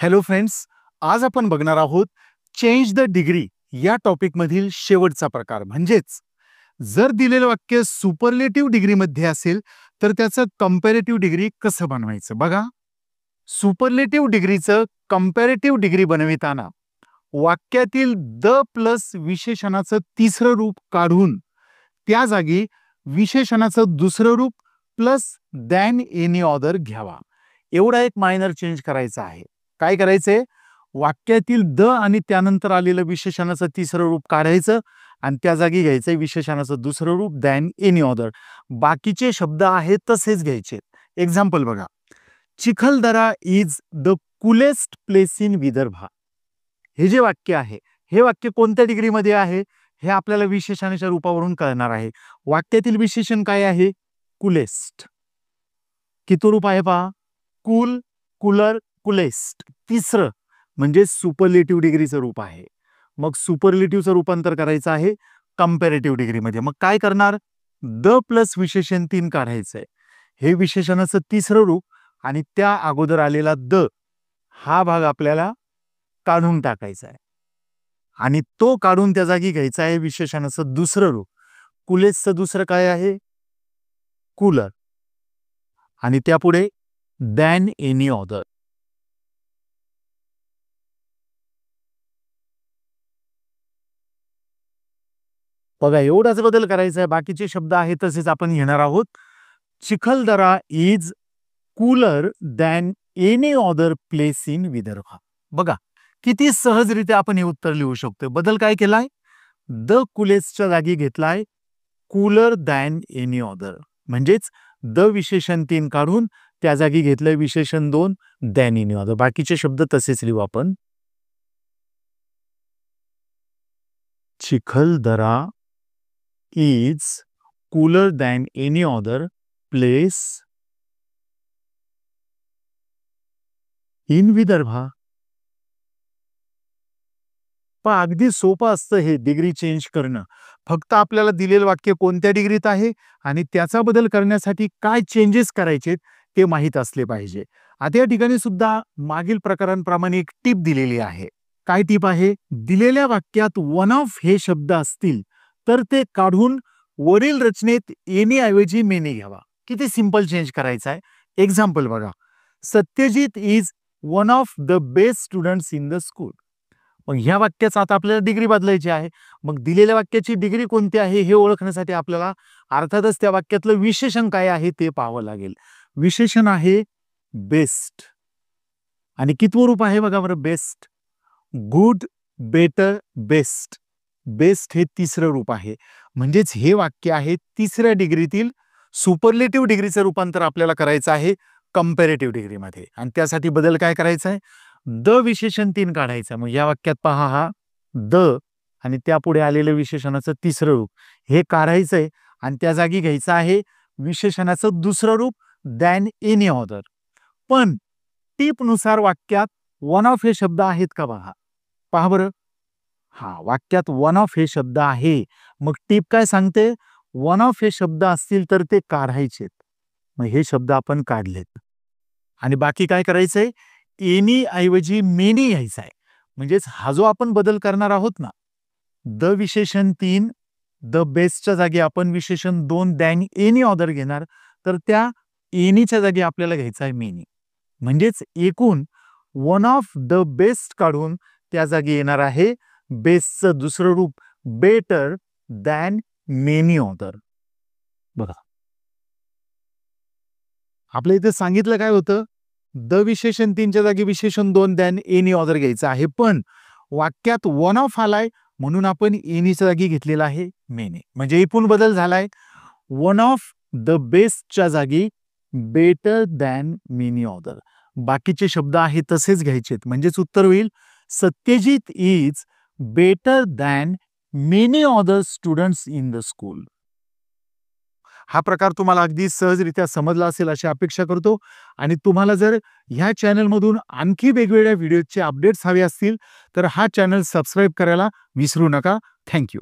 Hello friends, आज आपण बघणार आहोत चेंज द डिग्री या टॉपिक मधील शेवटचा प्रकार. म्हणजेच जर दिलेलं वाक्य सुपरलेटिव्ह डिग्री मध्ये असेल तर त्याचं कंपॅरेटिव्ह डिग्री कसं बनवायचं. बघा, सुपरलेटिव्ह डिग्रीचं कंपॅरेटिव्ह डिग्री बनविताना वाक्यातील द प्लस विशेषणाचं तिसरं रूप काढून त्या जागी विशेषणाचं दुसरं रूप प्लस दॅन एनी अदर घ्यावा. एवढा एक मायनर चेंज करायचा आहे. काय करायचंय, वाक्यातील द आणि त्यानंतर आलेलं विशेषणाचं तिसरं रूप काढायचं आणि त्या जागी घ्यायचंय विशेषणाचं दुसरं रूप दॅन एनी अदर. बाकीचे शब्द आहेत तसेच घ्यायचे. एक्झाम्पल बघा, Chikhaldara is the coolest place in Vidarbha. हे जे वाक्य आहे, हे वाक्य कोणत्या डिग्रीमध्ये आहे हे आपल्याला विशेषणाच्या रूपावरून कळणार आहे. वाक्यातील विशेषण काय आहे? कूलेस्ट. किती रूप आहे पहा? Cool, cooler, coolest. तिसरं म्हणजे सुपरलेटिव्ह डिग्रीचं रूप आहे. मग सुपरलेटिव्हचं रूपांतर करायचं आहे कंपॅरेटिव्ह डिग्रीमध्ये. मग काय करणार? द प्लस विशेषण 3 काढायचंय. हे विशेषणाचं तिसरं रूप आणि त्या अगोदर आलेला द हा भाग आपल्याला काढून टाकायचा आहे आणि तो काढून त्या जागी घ्यायचा आहे विशेषणाचं दुसरं रूप. कूलेस्टचं दुसरं काय आहे? कूलर. आणि त्यापुढे दॅन एनी अदर. बघा, एवढाच बदल करायचा आहे. बाकीचे शब्द आहेत तसेच आपण घेणार आहोत. Chikhaldara is cooler than any other place in Vidarbha. बघा किती सहजरित्या आपण हे उत्तर लिहू शकतो. बदल काय केलाय? द कूलेस्टच्या जागी घेतलाय कूलर दॅन एनी अदर. म्हणजेच द विशेषण 3 काढून त्या जागी घेतलंय विशेषण 2 दॅन एनी अदर. बाकीचे शब्द तसेच लिहू आपण. Chikhaldara is cooler than any other place in Vidarbha. पण अगदी सोपं असतं हे डिग्री चेंज करणं. फक्त आपल्याला दिलेलं वाक्य कोणत्या डिग्रीत आहे आणि त्याचा बदल करण्यासाठी काय चेंजेस करायचे ते माहीत असले पाहिजे. आता या ठिकाणी सुद्धा मागील प्रकारांप्रमाणे एक टिप दिलेली आहे. काय टिप आहे? दिलेल्या वाक्यात वन ऑफ हे शब्द असतील तर ते काढून वरील रचनेत एनी ऐवजी मेनी घ्यावा. किती सिंपल चेंज करायचा आहे. एक्झाम्पल बघा, Satyajit is one of the best students in the school. मग ह्या वाक्याचं आता आपल्याला डिग्री बदलायची आहे. मग दिलेल्या वाक्याची डिग्री कोणती आहे हे ओळखण्यासाठी आपल्याला अर्थातच त्या वाक्यातलं विशेषण काय आहे ते पाहावं लागेल. विशेषण आहे बेस्ट. आणि कितवं रूप आहे बघा बरं? Best. Good, better, best. Best हे तिसरं रूप आहे. म्हणजेच हे वाक्य आहे तिसऱ्या डिग्रीतील सुपरलेटिव्ह डिग्रीचं रूपांतर आपल्याला करायचं आहे कंपॅरेटिव्ह डिग्रीमध्ये. आणि त्यासाठी बदल काय करायचा आहे? द विशेषण 3 काढायचं. मग या वाक्यात पहा, हा द आणि त्यापुढे आलेलं विशेषणाचं तिसरं रूप हे काढायचंय आणि त्या जागी घ्यायचं आहे विशेषणाचं दुसरं रूप दॅन एनी अदर. पण टिप नुसार वाक्यात वन ऑफ हे शब्द आहेत का बघा. पहा बरं, हा वाक्यात वन ऑफ हे शब्द आहे. मग टिप काय सांगते? वन ऑफ हे शब्द असतील तर ते काढायचे. मग हे शब्द आपण काढलेत आणि बाकी काय करायचंय? एनी ऐवजी मेनी घ्यायचा आहे. म्हणजेच हा जो आपण बदल करणार आहोत ना, द विशेषण 3 द बेस्टच्या जागी आपण विशेषण 2 दॅन एनी अदर घेणार. तर त्या एनीच्या जागी आपल्याला घ्यायचा आहे मेनी. म्हणजेच एकूण वन ऑफ द बेस्ट काढून त्या जागी येणार आहे बेस्टचं दुसरं रूप बेटर दॅन मेनी अदर. बघा, आपल्या इथे सांगितलं काय होतं? द विशेषण 3च्या जागी विशेषण 2 दॅन एनी अदर घ्यायचं आहे. पण वाक्यात वन ऑफ आलाय म्हणून आपण एनीच्या जागी घेतलेला आहे मेनी. म्हणजे एकूण बदल झालाय वन ऑफ द बेस्टच्या जागी बेटर दॅन मेनी अदर. बाकीचे शब्द आहेत तसेच घ्यायचेत. म्हणजेच उत्तर होईल Satyajit is better than many other students in the school. हा प्रकार तुम्हाला अगदी सहजरित्या समजला असेल अशी अपेक्षा करतो. आणि तुम्हाला जर ह्या चॅनलमधून आणखी वेगवेगळ्या व्हिडिओचे अपडेट्स हवे असतील तर हा चॅनल सबस्क्राईब करायला विसरू नका. थँक्यू.